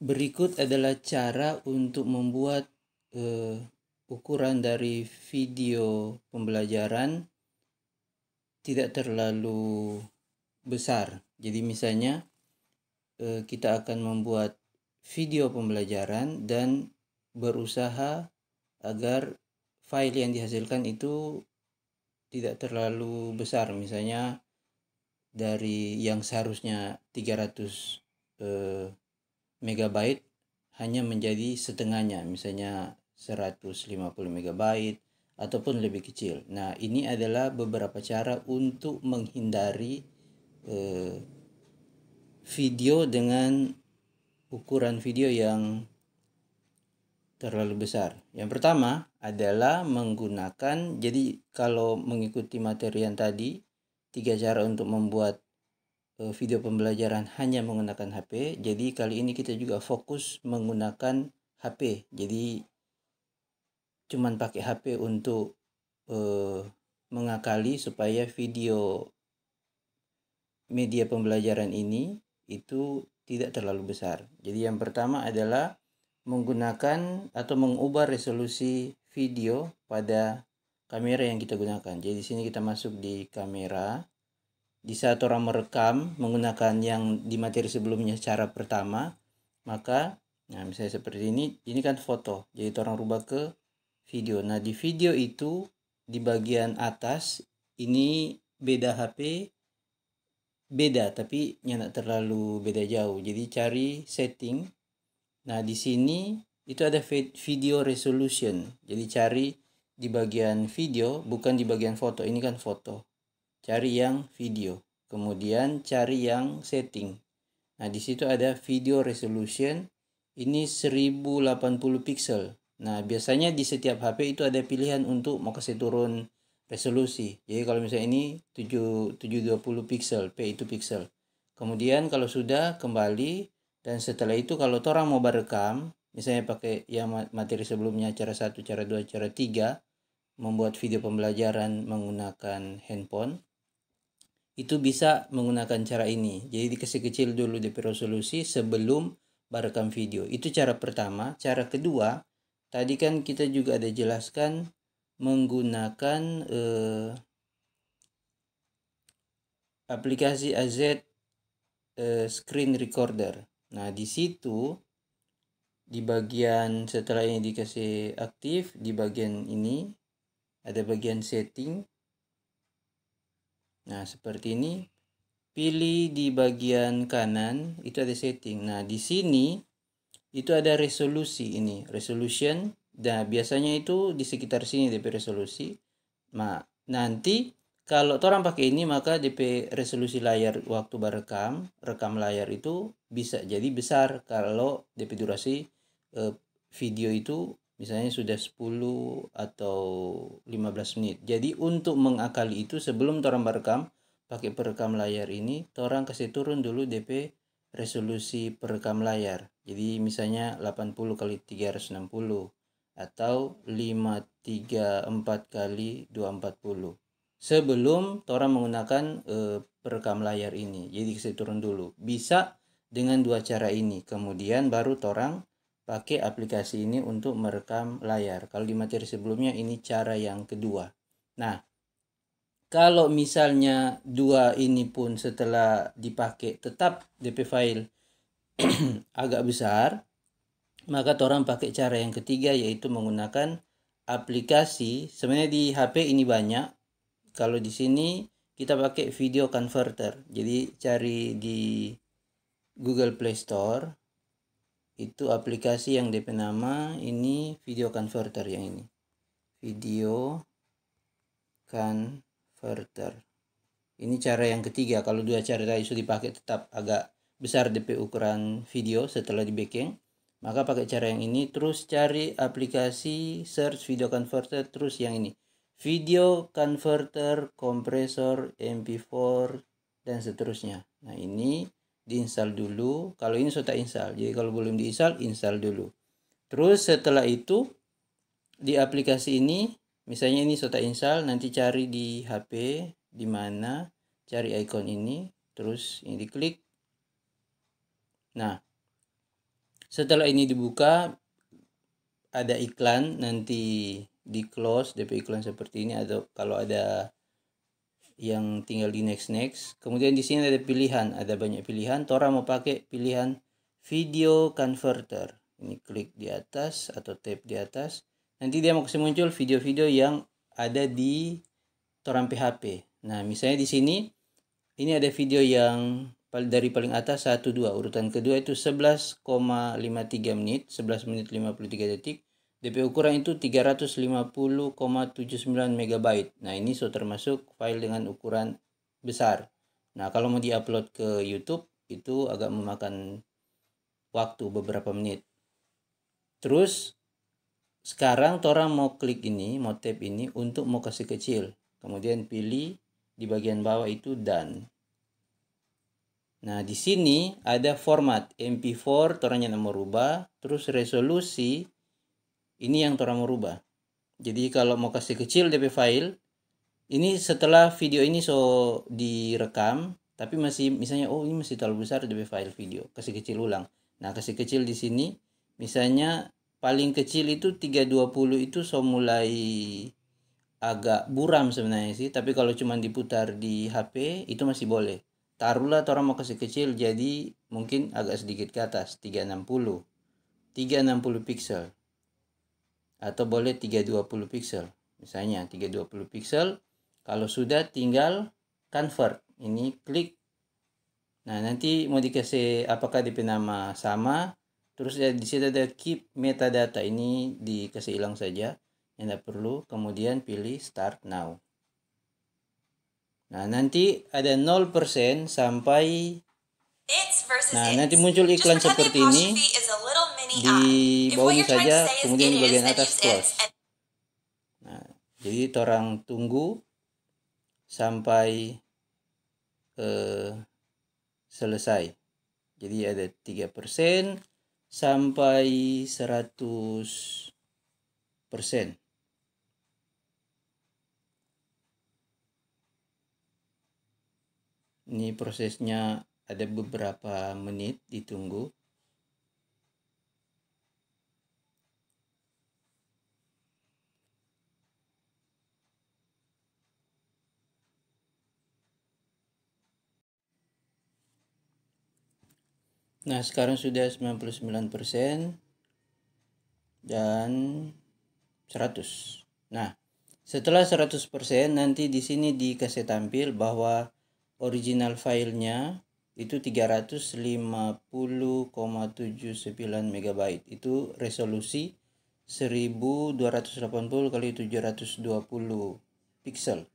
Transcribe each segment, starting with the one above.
Berikut adalah cara untuk membuat ukuran dari video pembelajaran tidak terlalu besar. Jadi misalnya kita akan membuat video pembelajaran dan berusaha agar file yang dihasilkan itu tidak terlalu besar. Misalnya dari yang seharusnya 300 megabyte hanya menjadi setengahnya, misalnya 150 megabyte ataupun lebih kecil. Nah, ini adalah beberapa cara untuk menghindari video dengan ukuran video yang terlalu besar. Yang pertama adalah menggunakan, jadi kalau mengikuti materi yang tadi, 3 cara untuk membuat video pembelajaran hanya menggunakan HP. Jadi kali ini kita juga fokus menggunakan HP. Jadi cuman pakai HP untuk mengakali supaya video media pembelajaran ini itu tidak terlalu besar. Jadi yang pertama adalah menggunakan atau mengubah resolusi video pada kamera yang kita gunakan. Jadi di sini kita masuk di kamera. Di saat orang merekam menggunakan yang di materi sebelumnya cara pertama, maka misalnya seperti ini kan foto. Jadi orang rubah ke video. Nah, di video itu di bagian atas ini beda HP, beda tapi tidak terlalu beda jauh. Jadi cari setting. Nah, di sini itu ada video resolution. Jadi cari di bagian video, bukan di bagian foto. Ini kan foto. Cari yang video, kemudian cari yang setting. Nah, di situ ada video resolution, ini 1080 pixel. Nah, biasanya di setiap HP itu ada pilihan untuk mau kasih turun resolusi. Jadi kalau misalnya ini 720 pixel, P itu pixel. Kemudian kalau sudah kembali, dan setelah itu kalau orang mau berekam, misalnya pakai yang materi sebelumnya cara 1, cara 2, cara 3, membuat video pembelajaran menggunakan handphone, itu bisa menggunakan cara ini. Jadi dikasih kecil dulu DP resolusi sebelum merekam video. Itu cara pertama. Cara kedua, tadi kan kita juga ada jelaskan menggunakan aplikasi AZ Screen Recorder. Nah, di situ di bagian setelah ini dikasih aktif, di bagian ini ada bagian setting. Nah, seperti ini. Pilih di bagian kanan itu ada setting. Nah, di sini itu ada resolusi ini, resolution. Nah, biasanya itu di sekitar sini DP resolusi. Nah, nanti kalau orang pakai ini maka DP resolusi layar waktu rekam layar itu bisa jadi besar kalau DP durasi video itu misalnya sudah 10 atau 15 menit. Jadi untuk mengakali itu sebelum orang merekam pakai perekam layar ini, orang kasih turun dulu DP resolusi perekam layar. Jadi misalnya 80 kali 360 atau 534 kali 240. Sebelum orang menggunakan perekam layar ini. Jadi kasih turun dulu. Bisa dengan dua cara ini. Kemudian baru orang pakai aplikasi ini untuk merekam layar. Kalau di materi sebelumnya ini cara yang kedua. Nah, kalau misalnya dua ini pun setelah dipakai tetap DP file agak besar, maka orang pakai cara yang ketiga yaitu menggunakan aplikasi. Sebenarnya di HP ini banyak. Kalau di sini kita pakai video converter. Jadi cari di Google Play Store. Itu aplikasi yang DP nama ini video converter yang ini. Video converter. Ini cara yang ketiga. Kalau dua cara tadi sudah dipakai tetap agak besar DP ukuran video setelah di backing, maka pakai cara yang ini. Terus cari aplikasi, search video converter, terus yang ini. Video converter, kompresor, MP4, dan seterusnya. Nah, ini diinstal dulu. Kalau ini sudah install. Jadi kalau belum diinstal, install dulu. Terus setelah itu di aplikasi ini, misalnya ini sudah install, nanti cari di HP di mana, cari icon ini, terus ini diklik. Nah, Setelah ini dibuka, ada iklan, nanti di close DP iklan seperti ini, atau kalau ada yang tinggal di next. Kemudian di sini ada pilihan, ada banyak pilihan. Tora mau pakai pilihan video converter. Ini klik di atas atau tap di atas. Nanti dia mau kasih muncul video-video yang ada di Torang PHP. Nah, misalnya di sini ini ada video yang dari paling atas 1 2, urutan kedua itu 11,53 menit, 11 menit 53 detik. DP ukuran itu 350,79 MB. Nah, ini so termasuk file dengan ukuran besar. Nah, kalau mau diupload ke YouTube itu agak memakan waktu beberapa menit. Terus sekarang Torang mau klik ini, mau tap ini untuk mau kasih kecil. Kemudian pilih di bagian bawah itu done. Nah, di sini ada format MP4, torangnya mau rubah, terus resolusi ini yang torang mau rubah. Jadi kalau mau kasih kecil DP file, ini setelah video ini so direkam, tapi masih misalnya ini masih terlalu besar DP file video, kasih kecil ulang. Nah, kasih kecil di sini misalnya paling kecil itu 320 itu so mulai agak buram sebenarnya sih, tapi kalau cuma diputar di HP itu masih boleh. Taruhlah orang mau kasih kecil jadi mungkin agak sedikit ke atas, 360 pixel, atau boleh 320 pixel. Misalnya 320 pixel. Kalau sudah tinggal convert, ini klik. Nah, nanti mau dikasih apakah DP nama sama, terus di situ ada keep metadata, ini dikasih hilang saja, yang tidak perlu. Kemudian pilih start now. Nah, nanti ada 0% sampai, nah nanti muncul iklan seperti ini di bawahnya saja, kemudian di bagian atas close. Nah, jadi orang tunggu sampai selesai. Jadi ada 3% sampai 100%. Ini prosesnya ada beberapa menit ditunggu. Nah, sekarang sudah 99% dan 100. Nah, setelah 100% nanti di sini dikasih tampil bahwa original filenya itu 350,79 MB. Itu resolusi 1280 kali 720 pixel.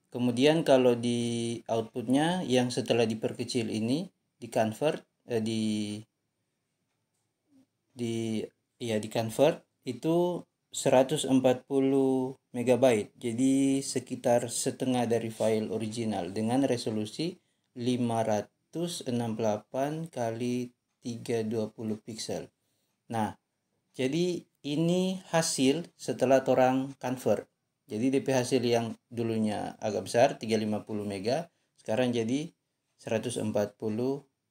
Kemudian kalau di outputnya yang setelah diperkecil ini di-convert di convert itu 140 MB. Jadi sekitar setengah dari file original dengan resolusi 568 kali 320 pixel. Nah, jadi ini hasil setelah orang convert. Jadi DP hasil yang dulunya agak besar 350 MB sekarang jadi 140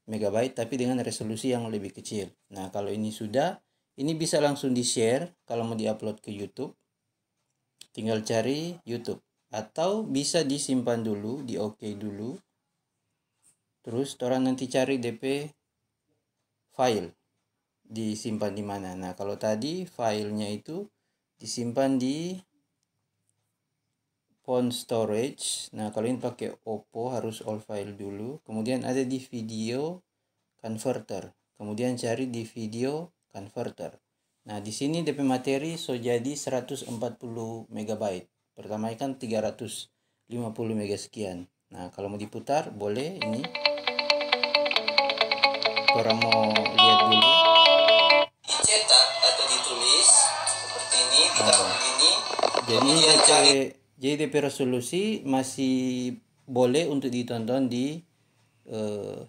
MB tapi dengan resolusi yang lebih kecil. Nah, kalau ini sudah, ini bisa langsung di-share kalau mau di-upload ke YouTube. Tinggal cari YouTube atau bisa disimpan dulu, di OK dulu. Terus orang nanti cari DP file disimpan di mana. Nah, kalau tadi filenya itu disimpan di phone storage. Nah, kalau ini pakai Oppo harus all file dulu. Kemudian ada di video converter. Kemudian cari di video converter. Nah, di sini DP materi so jadi 140 MB. Pertama kan 350 MB sekian. Nah, kalau mau diputar boleh ini. Orang mau lihat dulu. Dicetak atau ditulis seperti ini, ditaruh begini. Jadi DP resolusi masih boleh untuk ditonton di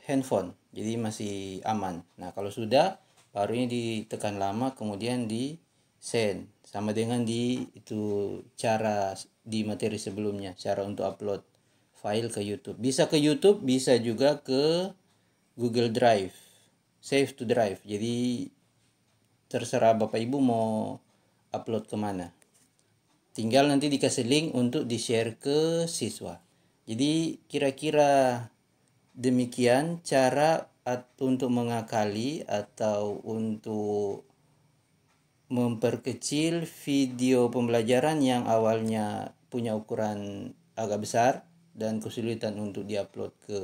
handphone. Jadi masih aman. Nah, kalau sudah baru ini ditekan lama kemudian di send. Sama dengan di itu cara di materi sebelumnya, cara untuk upload file ke YouTube. Bisa ke YouTube, bisa juga ke Google Drive. Save to Drive. Jadi terserah Bapak Ibu mau upload kemana. Tinggal nanti dikasih link untuk di-share ke siswa. Jadi kira-kira demikian cara untuk mengakali atau untuk memperkecil video pembelajaran yang awalnya punya ukuran agak besar dan kesulitan untuk diupload ke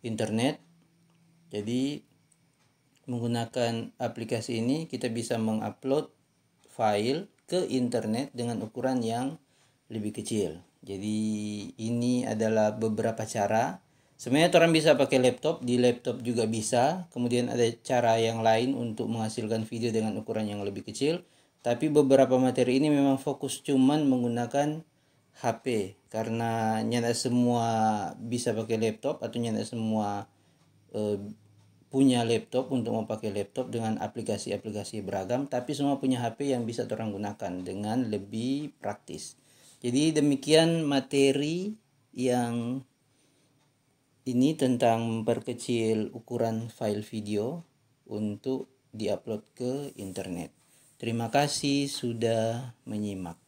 internet. Jadi menggunakan aplikasi ini kita bisa mengupload file ke internet dengan ukuran yang lebih kecil. Jadi ini adalah beberapa cara. Sebenarnya orang bisa pakai laptop, di laptop juga bisa. Kemudian ada cara yang lain untuk menghasilkan video dengan ukuran yang lebih kecil. Tapi beberapa materi ini memang fokus cuman menggunakan HP. Karena nyata semua bisa pakai laptop atau nyata semua punya laptop untuk memakai laptop dengan aplikasi-aplikasi beragam, tapi semua punya HP yang bisa orang gunakan dengan lebih praktis. Jadi demikian materi yang ini tentang memperkecil ukuran file video untuk diupload ke internet. Terima kasih sudah menyimak.